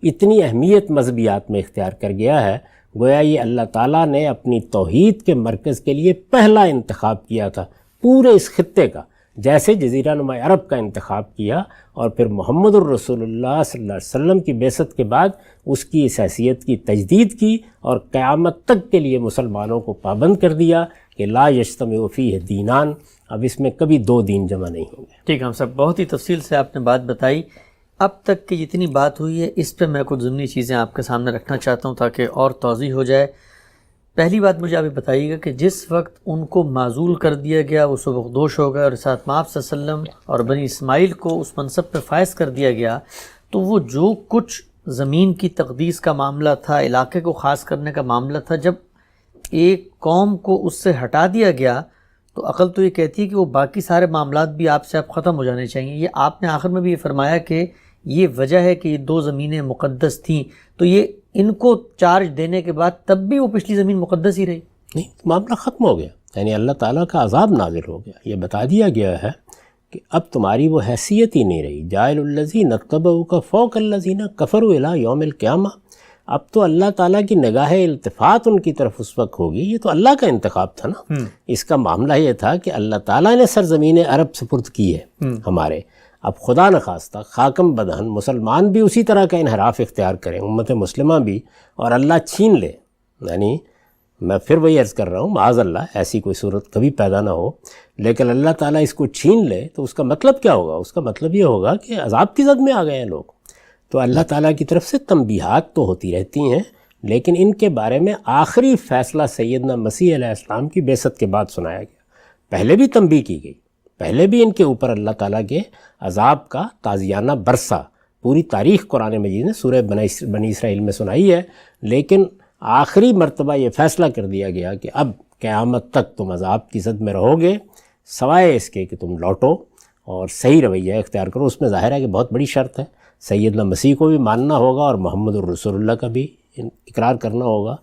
اتنی اہمیت مذہبیات میں اختیار کر گیا ہے، گویا یہ اللہ تعالیٰ نے اپنی توحید کے مرکز کے لیے پہلا انتخاب کیا تھا پورے اس خطے کا، جیسے جزیرہ نما عرب کا انتخاب کیا، اور پھر محمد الرسول اللہ صلی اللہ علیہ وسلم کی بعثت کے بعد اس کی اس حیثیت کی تجدید کی، اور قیامت تک کے لیے مسلمانوں کو پابند کر دیا کہ لا یجتمع فیہ دینان، اب اس میں کبھی دو دین جمع نہیں ہوں گے۔ ٹھیک ہے، ہم سب بہت ہی تفصیل سے آپ نے بات بتائی۔ اب تک کی جتنی بات ہوئی ہے اس پہ میں کچھ ضمنی چیزیں آپ کے سامنے رکھنا چاہتا ہوں تاکہ اور توضیح ہو جائے۔ پہلی بات مجھے آپ بتائیے گا کہ جس وقت ان کو معزول کر دیا گیا، وہ سبکدوش ہو گئے، اور ساتھ آپ صلی اللہ علیہ وسلم اور بنی اسماعیل کو اس منصب پہ فائز کر دیا گیا، تو وہ جو کچھ زمین کی تقدیس کا معاملہ تھا، علاقے کو خاص کرنے کا معاملہ تھا، جب ایک قوم کو اس سے ہٹا دیا گیا تو عقل تو یہ کہتی ہے کہ وہ باقی سارے معاملات بھی آپ سے اب ختم ہو جانے چاہیے۔ یہ آپ نے آخر میں بھی یہ فرمایا کہ یہ وجہ ہے کہ یہ دو زمینیں مقدس تھیں، تو یہ ان کو چارج دینے کے بعد تب بھی وہ پچھلی زمین مقدس ہی رہی؟ نہیں، معاملہ ختم ہو گیا، یعنی اللہ تعالیٰ کا عذاب نازل ہو گیا۔ یہ بتا دیا گیا ہے کہ اب تمہاری وہ حیثیت ہی نہیں رہی، جاعل الذین اتبعوک فوق الذین کفروا الی یوم القیامہ۔ اب تو اللہ تعالیٰ کی نگاہ التفات ان کی طرف اس وقت ہوگی، یہ تو اللہ کا انتخاب تھا نا۔ اس کا معاملہ یہ تھا کہ اللہ تعالیٰ نے سرزمین عرب سپرد کی ہے ہمارے، اب خدا نخواستہ خاکم بدہن مسلمان بھی اسی طرح کا انحراف اختیار کریں، امت مسلمہ بھی، اور اللہ چھین لے، یعنی میں پھر وہی عرض کر رہا ہوں معاذ اللہ ایسی کوئی صورت کبھی پیدا نہ ہو، لیکن اللہ تعالیٰ اس کو چھین لے تو اس کا مطلب کیا ہوگا؟ اس کا مطلب یہ ہوگا کہ عذاب کی زد میں آ گئے ہیں لوگ۔ تو اللہ تعالیٰ کی طرف سے تنبیہات تو ہوتی رہتی ہیں، لیکن ان کے بارے میں آخری فیصلہ سیدنا مسیح علیہ السلام کی بعثت کے بعد سنایا گیا۔ پہلے بھی تنبیہ کی گئی، پہلے بھی ان کے اوپر اللہ تعالیٰ کے عذاب کا تازیانہ برسا، پوری تاریخ قرآن مجید نے سورہ بنی اسرائیل میں سنائی ہے، لیکن آخری مرتبہ یہ فیصلہ کر دیا گیا کہ اب قیامت تک تم عذاب کی زد میں رہو گے، سوائے اس کے کہ تم لوٹو اور صحیح رویہ اختیار کرو۔ اس میں ظاہر ہے کہ بہت بڑی شرط ہے، سیدنا مسیح کو بھی ماننا ہوگا اور محمد الرسول اللہ کا بھی اقرار کرنا ہوگا۔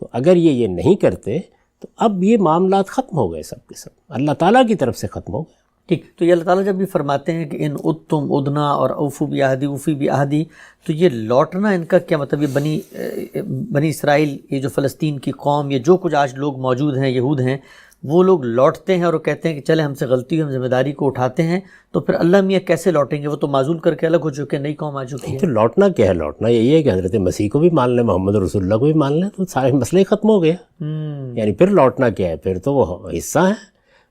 تو اگر یہ نہیں کرتے تو اب یہ معاملات ختم ہو گئے، سب کے سب اللہ تعالیٰ کی طرف سے ختم ہو گئے۔ ٹھیک، تو یہ اللہ تعالیٰ جب بھی فرماتے ہیں کہ ان ادتم ادنا اور اوفو بعہدی اوفی بعہدی، تو یہ لوٹنا ان کا کیا مطلب؟ یہ بنی اسرائیل، یہ جو فلسطین کی قوم، یہ جو کچھ آج لوگ موجود ہیں، یہود ہیں، وہ لوگ لوٹتے ہیں اور وہ کہتے ہیں کہ چلے ہم سے غلطی ہوئی، ہم ذمہ داری کو اٹھاتے ہیں، تو پھر اللہ میاں کیسے لوٹیں گے؟ وہ تو معزول کر کے الگ ہو چکے، نئی قوم آ چکی ہے۔ تو لوٹنا کیا ہے؟ لوٹنا یہی ہے کہ حضرت مسیح کو بھی مان لیں، محمد رسول اللہ کو بھی مان لیں، تو سارے مسئلے ختم ہو گیا۔ یعنی پھر لوٹنا کیا ہے؟ پھر تو وہ حصہ ہیں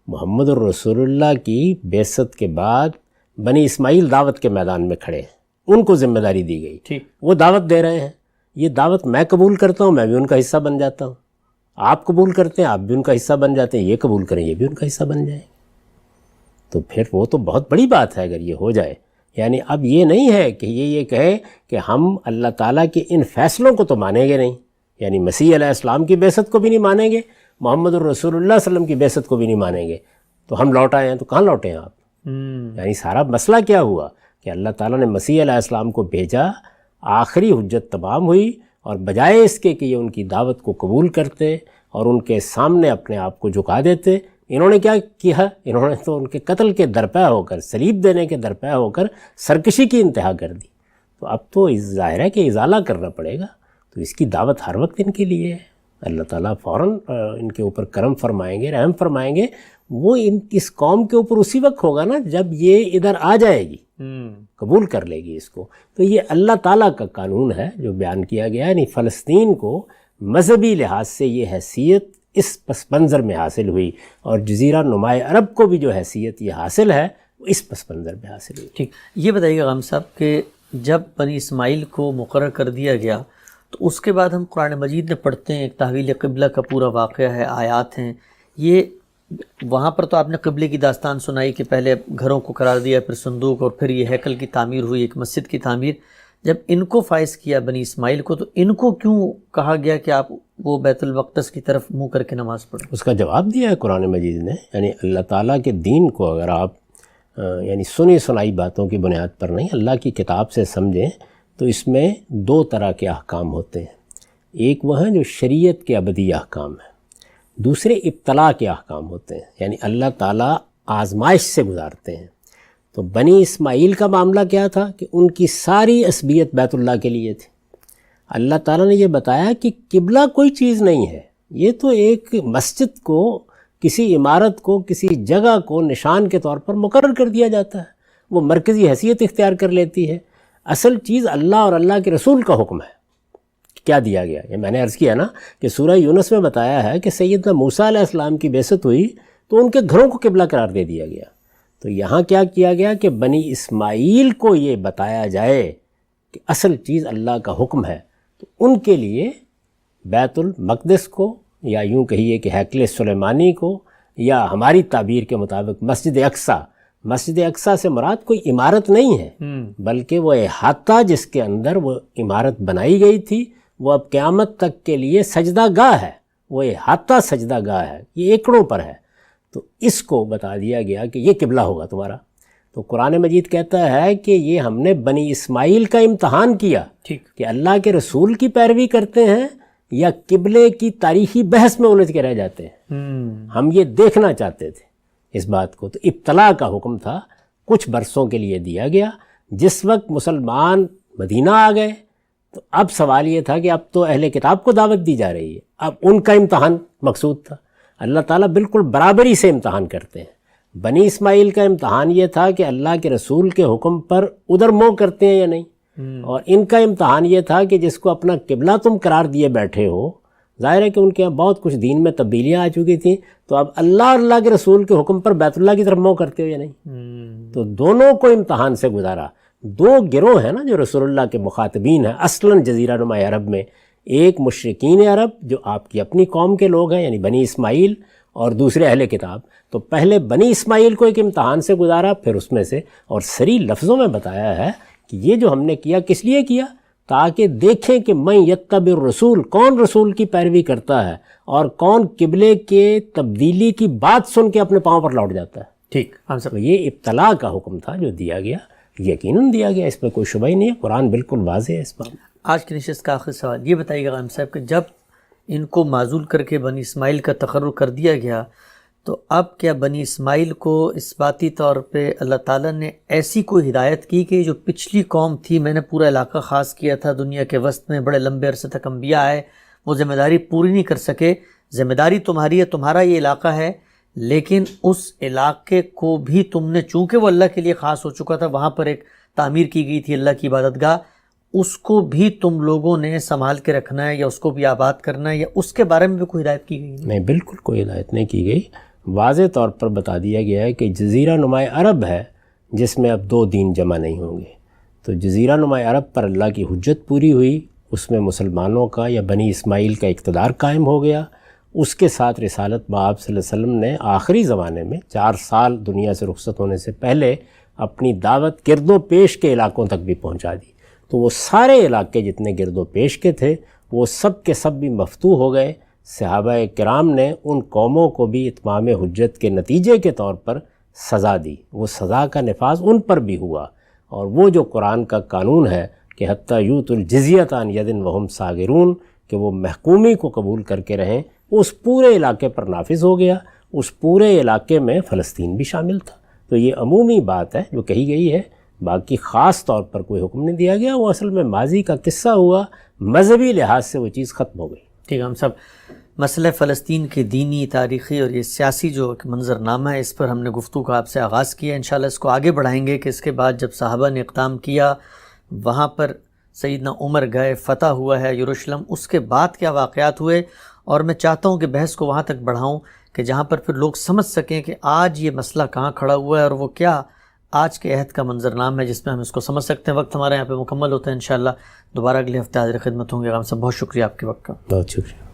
محمد الرسول اللہ کی بعثت کے بعد بنی اسماعیل دعوت کے میدان میں کھڑے ہیں، ان کو ذمہ داری دی گئی، ٹھیک، وہ دعوت دے رہے ہیں، یہ دعوت میں قبول کرتا ہوں، میں بھی ان کا حصہ بن جاتا ہوں، آپ قبول کرتے ہیں، آپ بھی ان کا حصہ بن جاتے ہیں، یہ قبول کریں، یہ بھی ان کا حصہ بن جائیں، تو پھر وہ تو بہت بڑی بات ہے اگر یہ ہو جائے۔ یعنی اب یہ نہیں ہے کہ یہ کہے کہ ہم اللہ تعالیٰ کے ان فیصلوں کو تو مانیں گے نہیں، یعنی مسیح علیہ السلام کی بعثت کو بھی نہیں مانیں گے، محمد الرسول اللہ صلی اللہ علیہ وسلم کی بعثت کو بھی نہیں مانیں گے، تو ہم لوٹ آئے ہیں، تو کہاں لوٹے ہیں آپ؟ یعنی سارا مسئلہ کیا ہوا کہ اللہ تعالیٰ نے مسیح علیہ السلام کو بھیجا، آخری حجت تمام ہوئی، اور بجائے اس کے کہ یہ ان کی دعوت کو قبول کرتے اور ان کے سامنے اپنے آپ کو جھکا دیتے، انہوں نے کیا کیا؟ انہوں نے تو ان کے قتل کے درپے ہو کر، صلیب دینے کے درپے ہو کر سرکشی کی انتہا کر دی۔ تو اب تو ظاہر ہے کہ ازالہ کرنا پڑے گا، تو اس کی دعوت ہر وقت ان کے لیے ہے۔ اللہ تعالیٰ فوراً ان کے اوپر کرم فرمائیں گے، رحم فرمائیں گے۔ وہ اس قوم کے اوپر اسی وقت ہوگا نا جب یہ ادھر آ جائے گی، قبول کر لے گی اس کو۔ تو یہ اللہ تعالیٰ کا قانون ہے جو بیان کیا گیا ہے، یعنی فلسطین کو مذہبی لحاظ سے یہ حیثیت اس پس منظر میں حاصل ہوئی، اور جزیرہ نمائے عرب کو بھی جو حیثیت یہ حاصل ہے وہ اس پس منظر میں حاصل ہوئی۔ ٹھیک، یہ بتائیے گا غام صاحب کہ جب بنی اسماعیل کو مقرر کر دیا گیا تو اس کے بعد ہم قرآن مجید میں پڑھتے ہیں، ایک تحویل قبلہ کا پورا واقعہ ہے، آیات ہیں، یہ وہاں پر تو آپ نے قبلے کی داستان سنائی کہ پہلے گھروں کو قرار دیا، پھر صندوق، اور پھر یہ ہیکل کی تعمیر ہوئی، ایک مسجد کی تعمیر۔ جب ان کو فائز کیا بنی اسماعیل کو، تو ان کو کیوں کہا گیا کہ آپ وہ بیت المقدس کی طرف منہ کر کے نماز پڑھیں؟ اس کا جواب دیا ہے قرآن مجید نے، یعنی اللہ تعالیٰ کے دین کو اگر آپ یعنی سنی سنائی باتوں کی بنیاد پر نہیں، اللہ کی کتاب سے سمجھیں تو اس میں دو طرح کے احکام ہوتے ہیں۔ ایک وہ ہیں جو شریعت کے ابدی احکام ہیں، دوسرے ابتلاء کے احکام ہوتے ہیں، یعنی اللہ تعالیٰ آزمائش سے گزارتے ہیں۔ تو بنی اسماعیل کا معاملہ کیا تھا کہ ان کی ساری عصبیت بیت اللہ کے لیے تھی. اللہ تعالیٰ نے یہ بتایا کہ قبلہ کوئی چیز نہیں ہے، یہ تو ایک مسجد کو، کسی عمارت کو، کسی جگہ کو نشان کے طور پر مقرر کر دیا جاتا ہے، وہ مرکزی حیثیت اختیار کر لیتی ہے. اصل چیز اللہ اور اللہ کے رسول کا حکم ہے. کیا دیا گیا؟ یہ میں نے عرض کیا نا کہ سورہ یونس میں بتایا ہے کہ سیدنا موسیٰ علیہ السلام کی بعثت ہوئی تو ان کے گھروں کو قبلہ قرار دے دیا گیا. تو یہاں کیا کیا گیا کہ بنی اسماعیل کو یہ بتایا جائے کہ اصل چیز اللہ کا حکم ہے. تو ان کے لیے بیت المقدس کو، یا یوں کہیے کہ ہیکل سلیمانی کو، یا ہماری تعبیر کے مطابق مسجد اقصیٰ، مسجد اقصیٰ سے مراد کوئی عمارت نہیں ہے بلکہ وہ احاطہ جس کے اندر وہ عمارت بنائی گئی تھی، وہ اب قیامت تک کے لیے سجدہ گاہ ہے، وہ احاطہ سجدہ گاہ ہے، یہ ایکڑوں پر ہے. تو اس کو بتا دیا گیا کہ یہ قبلہ ہوگا تمہارا. تو قرآن مجید کہتا ہے کہ یہ ہم نے بنی اسماعیل کا امتحان کیا کہ اللہ کے رسول کی پیروی کرتے ہیں یا قبلے کی تاریخی بحث میں الجھ کے رہ جاتے ہیں. ہم یہ دیکھنا چاہتے تھے اس بات کو. تو ابتلا کا حکم تھا، کچھ برسوں کے لیے دیا گیا. جس وقت مسلمان مدینہ آ گئے تو اب سوال یہ تھا کہ اب تو اہل کتاب کو دعوت دی جا رہی ہے، اب ان کا امتحان مقصود تھا. اللہ تعالیٰ بالکل برابری سے امتحان کرتے ہیں. بنی اسماعیل کا امتحان یہ تھا کہ اللہ کے رسول کے حکم پر ادھر منہ کرتے ہیں یا نہیں، اور ان کا امتحان یہ تھا کہ جس کو اپنا قبلہ تم قرار دیے بیٹھے ہو، ظاہر ہے کہ ان کے یہاں بہت کچھ دین میں تبدیلیاں آ چکی تھیں، تو اب اللہ اور اللہ کے رسول کے حکم پر بیت اللہ کی طرف منہ کرتے ہو یا نہیں. تو دونوں کو امتحان سے گزارا. دو گروہ ہیں نا جو رسول اللہ کے مخاطبین ہیں اصلاً جزیرہ نما عرب میں، ایک مشرکین عرب جو آپ کی اپنی قوم کے لوگ ہیں یعنی بنی اسماعیل، اور دوسرے اہل کتاب. تو پہلے بنی اسماعیل کو ایک امتحان سے گزارا، پھر اس میں سے، اور صریح لفظوں میں بتایا ہے کہ یہ جو ہم نے کیا کس لیے کیا، تاکہ دیکھیں کہ من یتبع الرسول، کون رسول کی پیروی کرتا ہے اور کون قبلے کے تبدیلی کی بات سن کے اپنے پاؤں پر لوٹ جاتا ہے. ٹھیک، ہم سب یہ ابتلا کا حکم تھا جو دیا گیا، یقیناً دیا گیا، اس میں کوئی شبہ ہی نہیں ہے. قرآن بالکل واضح ہے اس بات. آج کی نشست کا آخری سوال یہ بتائیے گا غانم صاحب کہ جب ان کو معزول کر کے بنی اسماعیل کا تقرر کر دیا گیا تو اب کیا بنی اسماعیل کو اس باتی طور پہ اللہ تعالیٰ نے ایسی کوئی ہدایت کی کہ جو پچھلی قوم تھی، میں نے پورا علاقہ خاص کیا تھا، دنیا کے وسط میں بڑے لمبے عرصے تک انبیاء آئے، وہ ذمہ داری پوری نہیں کر سکے، ذمہ داری تمہاری ہے، تمہارا یہ علاقہ ہے، لیکن اس علاقے کو بھی تم نے، چونکہ وہ اللہ کے لیے خاص ہو چکا تھا، وہاں پر ایک تعمیر کی گئی تھی اللہ کی عبادت گاہ، اس کو بھی تم لوگوں نے سنبھال کے رکھنا ہے یا اس کو بھی آباد کرنا ہے، یا اس کے بارے میں بھی کوئی ہدایت کی گئی نہیں؟ بالکل کوئی ہدایت نہیں کی گئی. واضح طور پر بتا دیا گیا ہے کہ جزیرہ نما عرب ہے جس میں اب دو دین جمع نہیں ہوں گے. تو جزیرہ نما عرب پر اللہ کی حجت پوری ہوئی، اس میں مسلمانوں کا یا بنی اسماعیل کا اقتدار قائم ہو گیا. اس کے ساتھ رسالت بآب صلی اللہ علیہ وسلم نے آخری زمانے میں 4 سال دنیا سے رخصت ہونے سے پہلے اپنی دعوت گرد و پیش کے علاقوں تک بھی پہنچا دی. تو وہ سارے علاقے جتنے گرد و پیش کے تھے وہ سب کے سب بھی مفتوح ہو گئے. صحابہ کرام نے ان قوموں کو بھی اتمام حجت کے نتیجے کے طور پر سزا دی، وہ سزا کا نفاذ ان پر بھی ہوا. اور وہ جو قرآن کا قانون ہے کہ حتیٰ یؤتوا الجزیۃ عن ید وہم صاغرون، کہ وہ محکومی کو قبول کر کے رہیں، وہ اس پورے علاقے پر نافذ ہو گیا. اس پورے علاقے میں فلسطین بھی شامل تھا. تو یہ عمومی بات ہے جو کہی گئی ہے، باقی خاص طور پر کوئی حکم نہیں دیا گیا. وہ اصل میں ماضی کا قصہ ہوا، مذہبی لحاظ سے وہ چیز ختم ہو گئی. ٹھیک ہے، ہم سب مسئلہ فلسطین کے دینی، تاریخی اور یہ سیاسی جو منظرنامہ ہے، اس پر ہم نے گفتگو کا آپ سے آغاز کیا. انشاءاللہ اس کو آگے بڑھائیں گے کہ اس کے بعد جب صحابہ نے اقدام کیا، وہاں پر سیدنا عمر گئے، فتح ہوا ہے یروشلم، اس کے بعد کیا واقعات ہوئے. اور میں چاہتا ہوں کہ بحث کو وہاں تک بڑھاؤں کہ جہاں پر پھر لوگ سمجھ سکیں کہ آج یہ مسئلہ کہاں کھڑا ہوا ہے اور وہ کیا آج کے عہد کا منظرنامہ ہے جس میں ہم اس کو سمجھ سکتے ہیں. وقت ہمارے یہاں پہ مکمل ہوتا ہے. انشاءاللہ دوبارہ اگلے ہفتے حاضر خدمت ہوں گے. غام صاحب بہت شکریہ آپ کے وقت کا. بہت شکریہ.